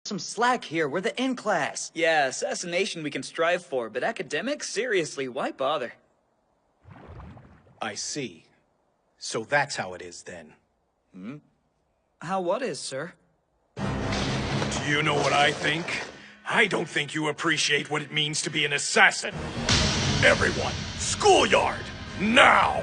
some slack here. We're the in class. Yeah, assassination we can strive for, but academics? Seriously, why bother? I see. So that's how it is then. How what is, sir? Do you know what I think? I don't think you appreciate what it means to be an assassin. Everyone, schoolyard, now!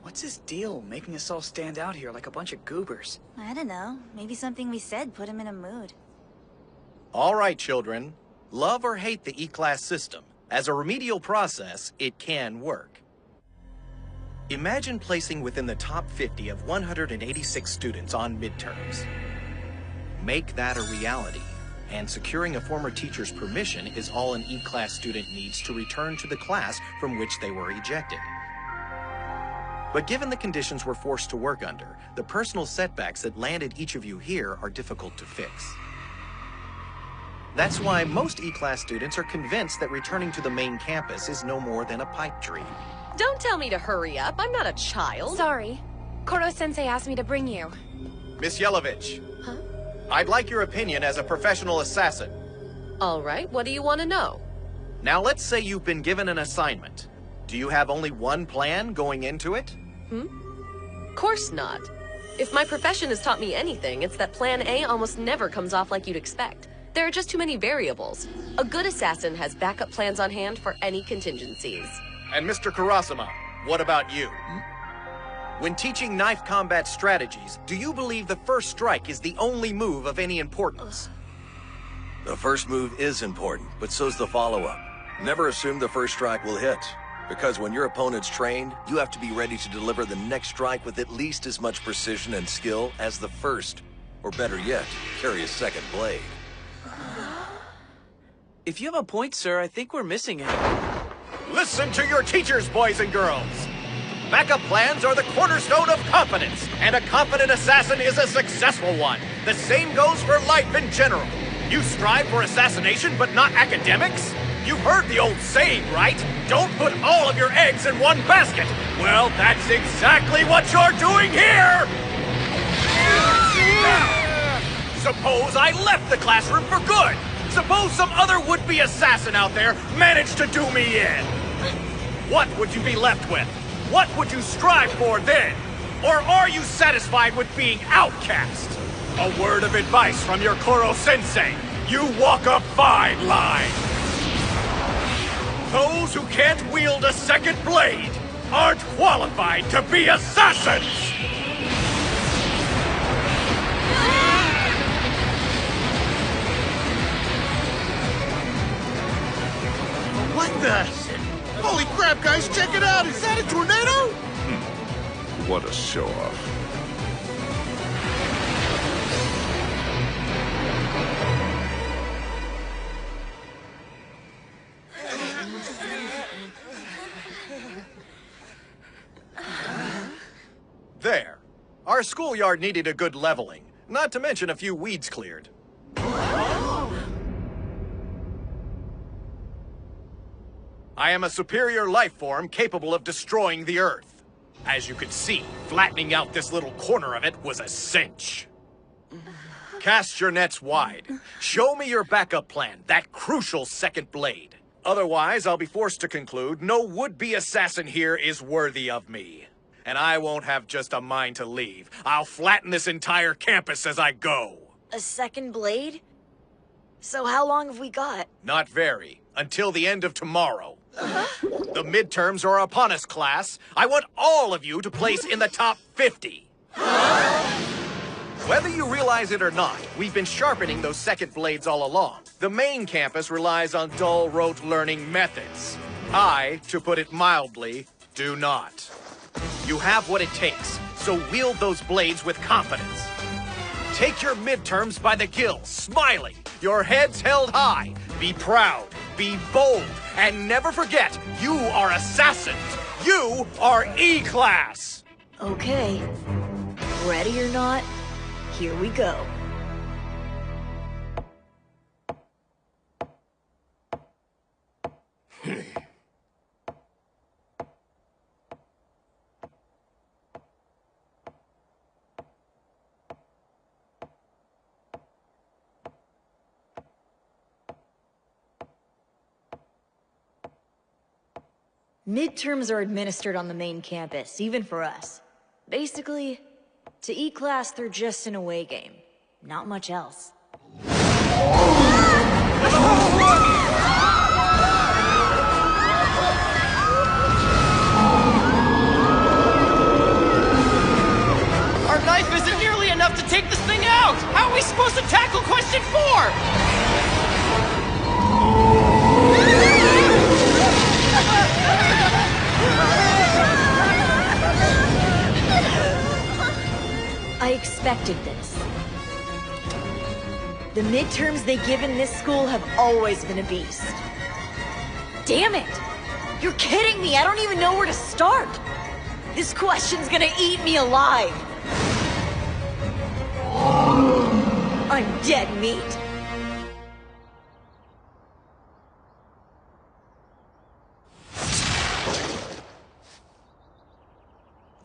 What's his deal, making us all stand out here like a bunch of goobers? I don't know. Maybe something we said put him in a mood. All right, children. Love or hate the E-Class system. As a remedial process, it can work. Imagine placing within the top 50 of 186 students on midterms. Make that a reality, and securing a former teacher's permission is all an E-Class student needs to return to the class from which they were ejected. But given the conditions we're forced to work under, the personal setbacks that landed each of you here are difficult to fix. That's why most E-Class students are convinced that returning to the main campus is no more than a pipe dream. Don't tell me to hurry up. I'm not a child. Sorry. Koro-sensei asked me to bring you. Miss Yelovich. Huh? I'd like your opinion as a professional assassin. All right, what do you want to know? Now let's say you've been given an assignment. Do you have only one plan going into it? Course not. If my profession has taught me anything, it's that Plan A almost never comes off like you'd expect. There are just too many variables. A good assassin has backup plans on hand for any contingencies. And Mr. Kurasama, what about you? When teaching knife combat strategies, do you believe the first strike is the only move of any importance? The first move is important, but so's the follow-up. Never assume the first strike will hit. Because when your opponent's trained, you have to be ready to deliver the next strike with at least as much precision and skill as the first. Or better yet, carry a second blade. If you have a point, sir, I think we're missing it. Listen to your teachers, boys and girls! Backup plans are the cornerstone of confidence, and a confident assassin is a successful one. The same goes for life in general. You strive for assassination, but not academics? You've heard the old saying, right? Don't put all of your eggs in one basket. Well, that's exactly what you're doing here! Suppose I left the classroom for good. Suppose some other would-be assassin out there managed to do me in. What would you be left with? What would you strive for then? Or are you satisfied with being outcast? A word of advice from your Koro-sensei. You walk a fine line. Those who can't wield a second blade aren't qualified to be assassins! What the? Holy crap, guys, check it out! Is that a tornado? What a show-off. There. Our schoolyard needed a good leveling, not to mention a few weeds cleared. I am a superior life form capable of destroying the Earth. As you could see, flattening out this little corner of it was a cinch. Cast your nets wide. Show me your backup plan, that crucial second blade. Otherwise, I'll be forced to conclude no would-be assassin here is worthy of me. And I won't have just a mind to leave. I'll flatten this entire campus as I go. A second blade? So how long have we got? Not very. Until the end of tomorrow. The midterms are upon us, class. I want all of you to place in the top 50. Whether you realize it or not, we've been sharpening those second blades all along. The main campus relies on dull rote learning methods. I, to put it mildly, do not. You have what it takes, so wield those blades with confidence. Take your midterms by the gills, smiling, your heads held high. Be proud, be bold, and never forget, you are assassins. You are E-Class. Okay. Ready or not, here we go. Midterms are administered on the main campus, even for us. Basically, to E-Class, they're just an away game. Not much else. Our knife isn't nearly enough to take this thing out! How are we supposed to tackle question 4? I expected this. The midterms they give in this school have always been a beast. Damn it! You're kidding me! I don't even know where to start! This question's gonna eat me alive! I'm dead meat!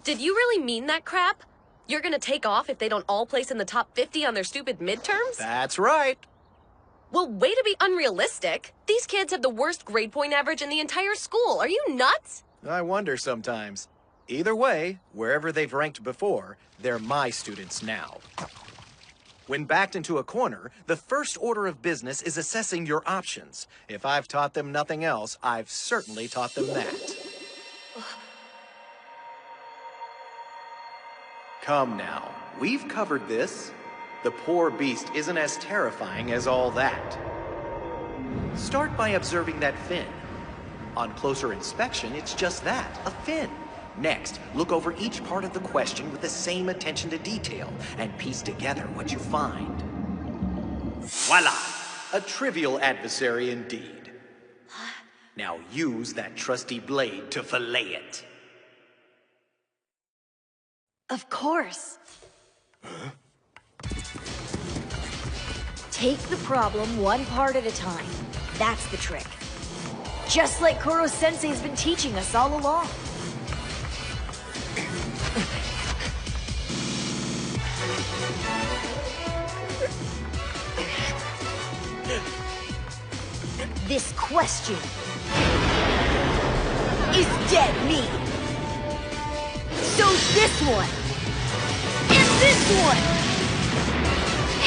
Did you really mean that crap? You're gonna take off if they don't all place in the top 50 on their stupid midterms? That's right. Well, way to be unrealistic. These kids have the worst grade point average in the entire school. Are you nuts? I wonder sometimes. Either way, wherever they've ranked before, they're my students now. When backed into a corner, the first order of business is assessing your options. If I've taught them nothing else, I've certainly taught them that. Come now, we've covered this. The poor beast isn't as terrifying as all that. Start by observing that fin. On closer inspection, it's just that, a fin. Next, look over each part of the question with the same attention to detail and piece together what you find. Voila! A trivial adversary indeed. Now use that trusty blade to fillet it. Of course. Take the problem one part at a time. That's the trick. Just like Koro-sensei's been teaching us all along. This question is dead meat. So's this one. And this one.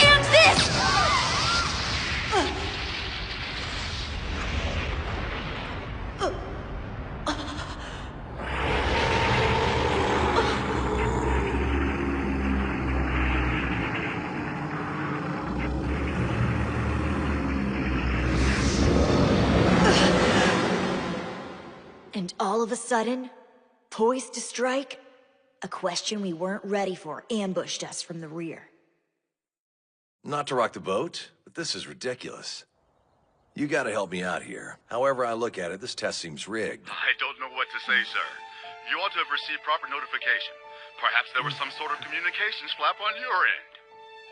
And this! And all of a sudden, poised to strike, a question we weren't ready for ambushed us from the rear. Not to rock the boat, but this is ridiculous. You gotta help me out here. However I look at it, this test seems rigged. I don't know what to say, sir. You ought to have received proper notification. Perhaps there was some sort of communications flap on your end.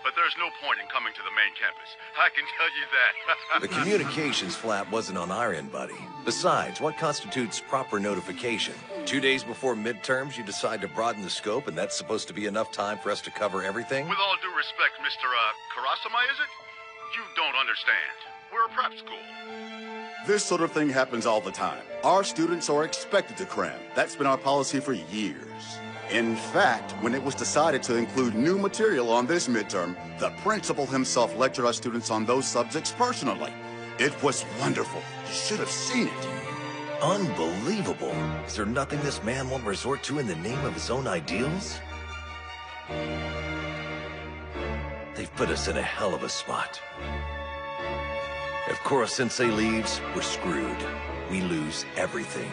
But there's no point in coming to the main campus. I can tell you that. The communications flap wasn't on our end, buddy. Besides, what constitutes proper notification? 2 days before midterms, you decide to broaden the scope, and that's supposed to be enough time for us to cover everything? With all due respect, Mr. Karasama, is it? You don't understand. We're a prep school. This sort of thing happens all the time. Our students are expected to cram. That's been our policy for years. In fact, when it was decided to include new material on this midterm, the principal himself lectured our students on those subjects personally. It was wonderful. You should have seen it. Unbelievable. Is there nothing this man won't resort to in the name of his own ideals? They've put us in a hell of a spot. If Koro-sensei leaves, we're screwed. We lose everything.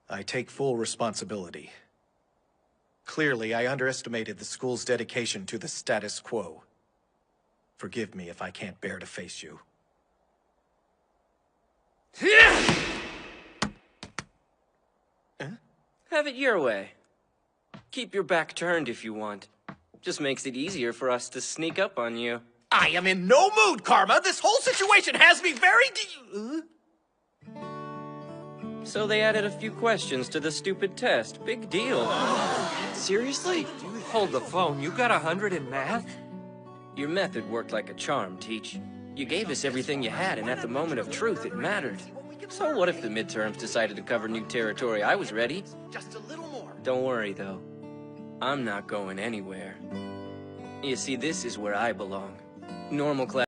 I take full responsibility. Clearly, I underestimated the school's dedication to the status quo. Forgive me if I can't bear to face you. Have it your way. Keep your back turned if you want. Just makes it easier for us to sneak up on you. I am in no mood, Karma! This whole situation has me very So they added a few questions to the stupid test. Big deal. Seriously? Hold the phone. You got 100 in math? Your method worked like a charm, Teach. You gave us everything you had, and at the moment of truth, it mattered. So what if the midterms decided to cover new territory? I was ready. Just a little more. Don't worry, though. I'm not going anywhere. You see, this is where I belong. Normal class.